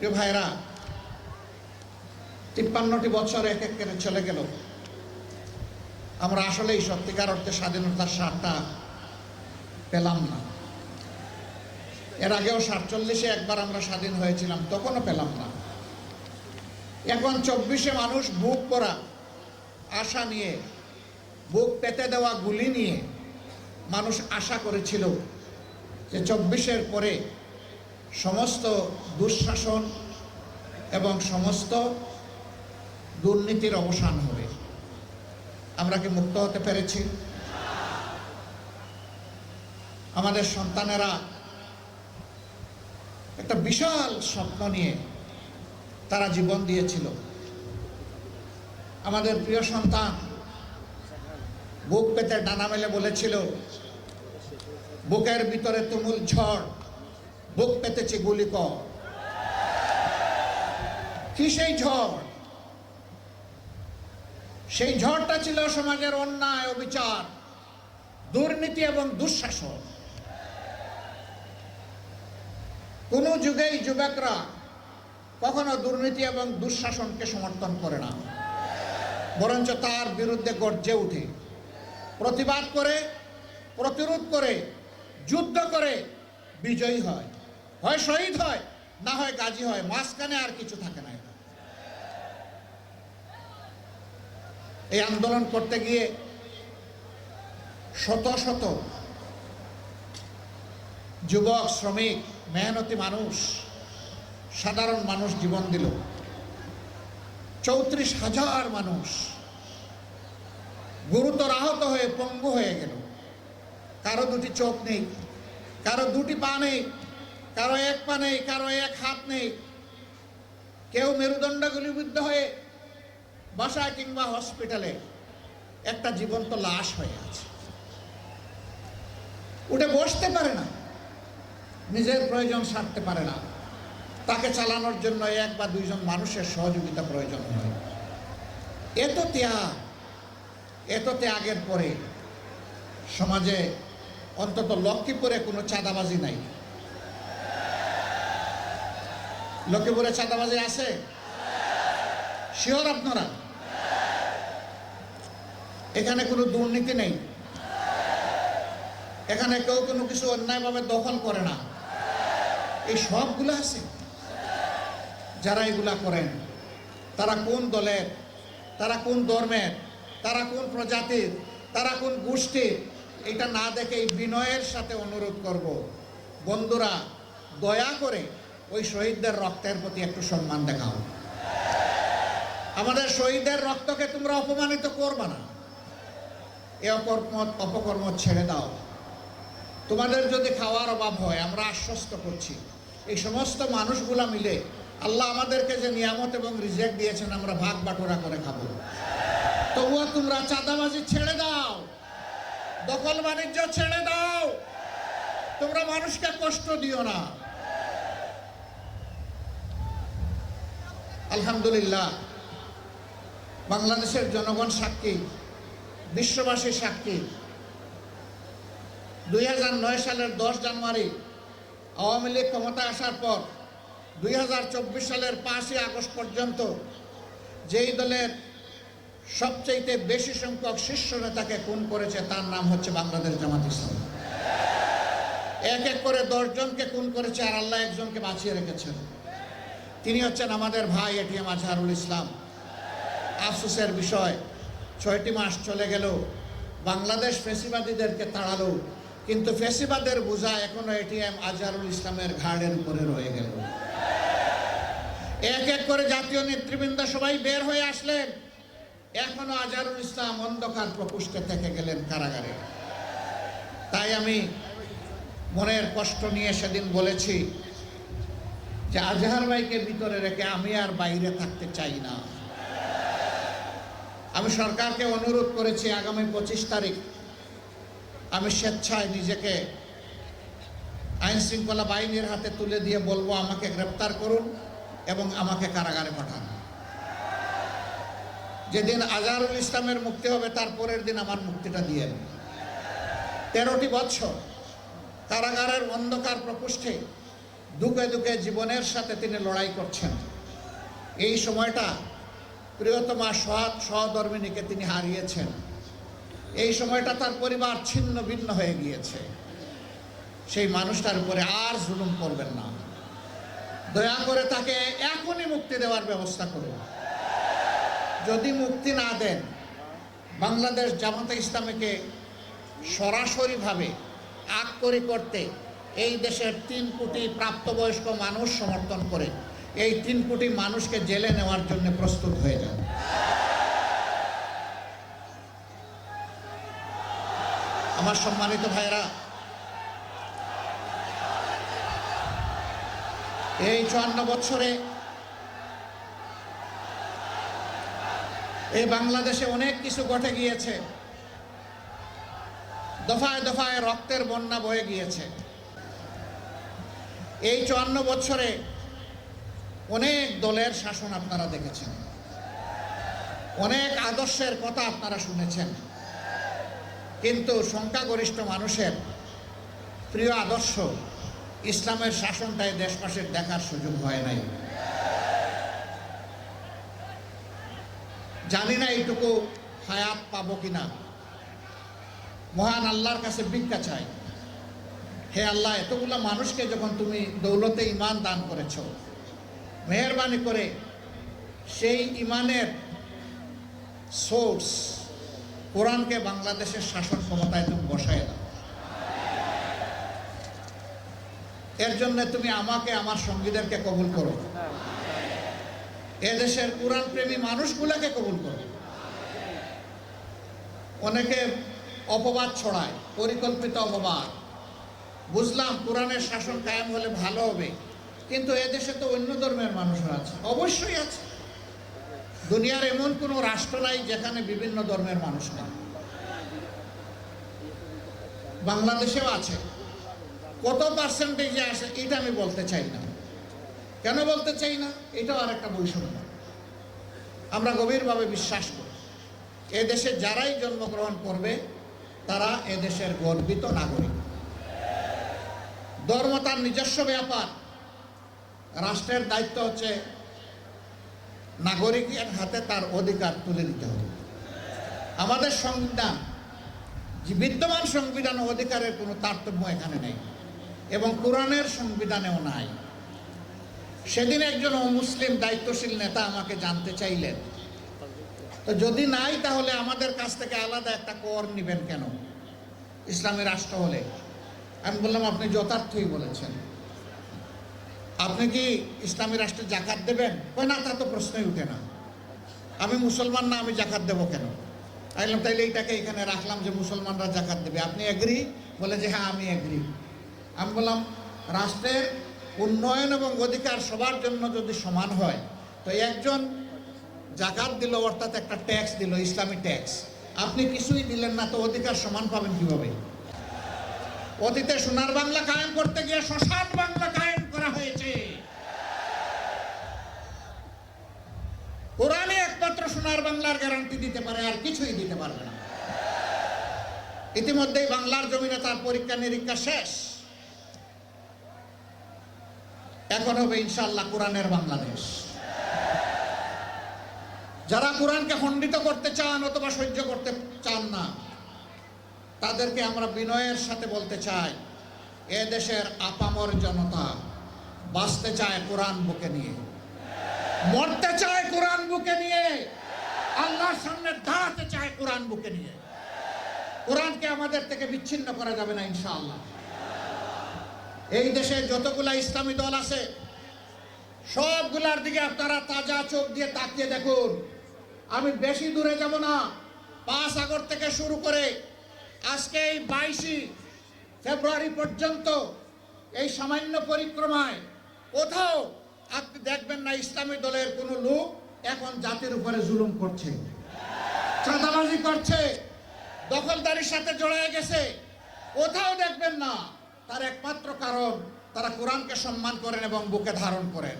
প্রিয় ভাইরা, 53টি বছর এক এক করে চলে গেল। আমরা আসলেই সত্যিকার অর্থে স্বাধীনতার স্বাদটা পেলাম না। এর আগেও 47-এ একবার আমরা স্বাধীন হয়েছিলাম, তখনও পেলাম না। এখন 24-এ মানুষ বুক পড়া আশা নিয়ে, বুক পেতে দেওয়া গুলি নিয়ে মানুষ আশা করেছিল যে 24-এর পরে সমস্ত দুঃশাসন এবং সমস্ত দুর্নীতির অবসান হবে। আমরা কি মুক্ত হতে পেরেছি? আমাদের সন্তানেরা একটা বিশাল স্বপ্ন নিয়ে তারা জীবন দিয়েছিল। আমাদের প্রিয় সন্তান বুক পেতে ডানা মেলে বলেছিল, বুকের ভিতরে তুমুল ঝড়, বুক পেতেছে গুলি কর। কি সেই ঝড়? সেই ঝড়টা ছিল সমাজের অন্যায়, অবিচার, দুর্নীতি এবং দুঃশাসন। কোন যুগেই যুবকরা কখনো দুর্নীতি এবং দুঃশাসনকে সমর্থন করে না, বরঞ্চ তার বিরুদ্ধে গর্জে উঠে, প্রতিবাদ করে, প্রতিরোধ করে, যুদ্ধ করে বিজয়ী হয়। হয় শহীদ হয়, না হয় গাজী হয়, মাঝখানে আর কিছু থাকে না। এই আন্দোলন করতে গিয়ে শত শত যুবক, শ্রমিক, মেহনতি মানুষ, সাধারণ মানুষ জীবন দিল। 34,000 মানুষ গুরুতর আহত হয়ে পঙ্গু হয়ে গেল। কারো দুটি চোখ নেই, কারো দুটি পা নেই, কারো এক পা নেই, কারো এক হাত নেই। কেউ মেরুদণ্ড গুলিবিদ্ধ হয়ে বাসায় কিংবা হসপিটালে একটা জীবন্ত লাশ হয়ে আছে। উঠে বসতে পারে না, নিজের প্রয়োজন সারতে পারে না। তাকে চালানোর জন্য 1 বা 2 জন মানুষের সহযোগিতা প্রয়োজন হয়। এত ত্যাগের পরে সমাজে অন্তত লক্ষ্মীপুরে কোনো চাঁদাবাজি নাই। লক্ষ্মীপুরে চাঁদাবাজি আছে? শিওর আপনারা? এখানে কোনো দুর্নীতি নেই, এখানে কেউ কোনো কিছু অন্যায়ভাবে দখল করে না। এই সবগুলো আছে। যারা এগুলা করেন তারা কোন দলের, তারা কোন ধর্মের, তারা কোন প্রজাতির, তারা কোন গোষ্ঠীর, এটা না দেখে এই বিনয়ের সাথে অনুরোধ করব, বন্ধুরা দয়া করে ওই শহীদদের রক্তের প্রতি একটু সম্মান দেখাও। আমাদের শহীদদের রক্তকে তোমরা অপমানিত করবে না। এই অপকর্ম ছেড়ে দাও। তোমাদের যদি খাওয়ার অভাব হয়, আমরা আশ্বস্ত করছি, এই সমস্ত মানুষগুলা মিলে আল্লাহ আমাদেরকে যে নিয়ামত এবং রিজেক দিয়েছেন, আমরা ভাগ বাটোরা করে খাবো। তবুও তোমরা চাঁদাবাজি ছেড়ে দাও, দখল বাণিজ্য ছেড়ে দাও, তোমরা মানুষকে কষ্ট দিও না। আলহামদুলিল্লাহ, বাংলাদেশের জনগণ সাক্ষী, বিশ্ববাসী সাক্ষী। 2009 সালের 10 জানুয়ারি আওয়ামী লীগ ক্ষমতায় আসার পর 2024 সালের 5ই আগস্ট পর্যন্ত যেই দলের সবচেয়ে বেশি সংখ্যক শীর্ষ নেতাকে খুন করেছে তার নাম হচ্ছে বাংলাদেশ জামাত ইসলাম। এক এক করে 10 জনকে খুন করেছে, আর আল্লাহ একজনকে বাঁচিয়ে রেখেছেন। তিনি হচ্ছেন আমাদের ভাই এটিএম আজহারুল ইসলাম। আফসোসের বিষয়, 6টি মাস চলে গেল, বাংলাদেশ ফ্যাসিবাদীদেরকে তাড়ালো, কিন্তু ফ্যাসিবাদের বোঝা এখনো এটিএম আজহারুল ইসলামের ঘাড়ের উপরে রয়ে গেল। এক এক করে জাতীয় নেতৃবৃন্দ সবাই বের হয়ে আসলেন, এখনো আজহারুল ইসলাম অন্ধকার প্রকোষ্ঠে থেকে গেলেন কারাগারে। তাই আমি মনের কষ্ট নিয়ে সেদিন বলেছি যে আজহার ভাইকে ভিতরে রেখে আমি আর বাইরে থাকতে চাই না। আমি সরকারকে অনুরোধ করেছি, আগামী 25 তারিখ আমি স্বেচ্ছায় নিজেকে আইন শৃঙ্খলা বাহিনীর হাতে তুলে দিয়ে বলবো, আমাকে গ্রেপ্তার করুন এবং আমাকে কারাগারে পাঠান। যেদিন আজহারুল ইসলামের মুক্তি হবে তার পরের দিন আমার মুক্তিটা দিয়ে দেন। 13টি বছর কারাগারের অন্ধকার প্রকোষ্ঠে দুঃখে দুঃখে জীবনের সাথে তিনি লড়াই করছেন। এই সময়টা প্রিয়তমা সহধর্মিণীকে তিনি হারিয়েছেন। এই সময়টা তার পরিবার ছিন্ন ভিন্ন হয়ে গিয়েছে। সেই মানুষটার উপরে আর জুলুম করবেন না, দয়া করে তাকে এখনই মুক্তি দেওয়ার ব্যবস্থা করুন। যদি মুক্তি না দেন, বাংলাদেশ জামাতে ইসলামীকে সরাসরিভাবে আক্ষরি করতে এই দেশের 3 কোটি প্রাপ্তবয়স্ক মানুষ সমর্থন করে এই 3 কোটি মানুষকে জেলে নেওয়ার জন্য প্রস্তুত হয়ে যান। আমার সম্মানিত ভাইরা, এই 54 বছরে এই বাংলাদেশে অনেক কিছু ঘটে গিয়েছে। দফায় দফায় রক্তের বন্যা বয়ে গিয়েছে। এই 54 বছরে অনেক দলের শাসন আপনারা দেখেছেন, অনেক আদর্শের কথা আপনারা শুনেছেন, কিন্তু সংখ্যাগরিষ্ঠ মানুষের প্রিয় আদর্শ ইসলামের শাসনটাই দেশবাসীর দেখার সুযোগ হয় নাই। জানি না এইটুকু হায়াত পাবো কিনা। মহান আল্লাহর কাছে ভিক্ষা চাই, হে আল্লাহ, এতগুলো মানুষকে যখন তুমি দৌলতে ইমান দান করেছ, মেহেরবানি করে সেই ইমানের সোর্স কোরআনকে বাংলাদেশের শাসন ক্ষমতায় তুমি বসায় দাও। এর জন্য তুমি আমাকে, আমার সঙ্গীদেরকে কবুল করো, এদেশের কোরআন প্রেমী মানুষগুলোকে কবুল করো। অনেকে অপবাদ ছড়ায়, পরিকল্পিত অপবাদ। বুঝলাম কোরআনের শাসন কায়েম হলে ভালো হবে, কিন্তু এদেশে তো অন্য ধর্মের মানুষরা আছে। অবশ্যই আছে, দুনিয়ার এমন কোনো রাষ্ট্র নাই যেখানে বিভিন্ন ধর্মের মানুষ নেই। বাংলাদেশেও আছে। কত পার্সেন্টেজে আসে এটা আমি বলতে চাই না। কেন বলতে চাই না? এটাও আর একটা বৈষম্য। আমরা গভীরভাবে বিশ্বাস করি এদেশে যারাই জন্মগ্রহণ করবে তারা এদেশের গর্বিত নাগরিক। ধর্ম তার নিজস্ব ব্যাপার। রাষ্ট্রের দায়িত্ব হচ্ছে নাগরিকের হাতে তার অধিকার তুলে দিতে হবে। আমাদের সংবিধান, যে বিদ্যমান সংবিধান, অধিকারের কোনো তারতম্য এখানে নেই এবং কোরআনের সংবিধানেও নাই। সেদিন একজন অমুসলিম দায়িত্বশীল নেতা আমাকে জানতে চাইলেন, তো যদি নাই তাহলে আমাদের কাছ থেকে আলাদা একটা কর নেবেন কেন ইসলামী রাষ্ট্র হলে? আমি বললাম, আপনি যথার্থই বলেছেন। আপনি কি ইসলামী রাষ্ট্রে জাকাত দেবেন? কই না, তা তো প্রশ্নই উঠে না। আমি মুসলমান না, আমি জাকাত দেবো কেন? আমি বললাম, তাইলে এইটাকে এখানে রাখলাম যে মুসলমানরা জাকাত দেবে। আপনি এগ্রি? বলে যে হ্যাঁ, আমি এগ্রি। আমি বললাম, রাষ্ট্রের উন্নয়ন এবং অধিকার সবার জন্য যদি সমান হয়, তো একজন জাকাত দিল, অর্থাৎ একটা ট্যাক্স দিল, ইসলামী ট্যাক্স, আপনি কিছুই দিলেন না, তো অধিকার সমান পাবেন কিভাবে? অতীতে সোনার বাংলা কায়েম করতে গিয়ে শ্মশান বাংলা কায়েম করা হয়েছে। কোরআনই একমাত্র সোনার বাংলার গ্যারান্টি দিতে পারে, আর কিছুই দিতে পারবে না। ইতিমধ্যেই বাংলার জমিনে তার পরীক্ষা নিরীক্ষা শেষ। এখন হবে ইনশাআল্লাহ কোরআনের বাংলাদেশ। যারা কোরআনকে খণ্ডিত করতে চান অথবা সহ্য করতে চান না, তাদেরকে আমরা বিনয়ের সাথে বলতে চাই, এ দেশের আপামর জনতা বাঁচতে চায় কোরআন বুকে নিয়ে, মরতে চায় কোরআন বুকে নিয়ে, আল্লাহর সামনে দাঁড়াতে চায় কোরআন বুকে নিয়ে। কোরআনকে আমাদের থেকে বিচ্ছিন্ন করা যাবে না ইনশাআল্লাহ। এই দেশে যতগুলা ইসলামী দল আছে সবগুলার দিকে আপনারা তাজা চোখ দিয়ে তাকিয়ে দেখুন। আমি বেশি দূরে যাব না। 5 আগস্ট থেকে শুরু করে আজকে এই 22 ফেব্রুয়ারি পর্যন্ত এই সামান্য পরিক্রমায় কোথাও আপনি দেখবেন না ইসলামী দলের কোনো লোক এখন জাতির উপরে জুলুম করছে, চাঁদাবাজি করছে, দখলদারির সাথে জড়ায় গেছে। কোথাও দেখবেন না। তার একমাত্র কারণ তারা কোরআনকে সম্মান করেন এবং বুকে ধারণ করেন।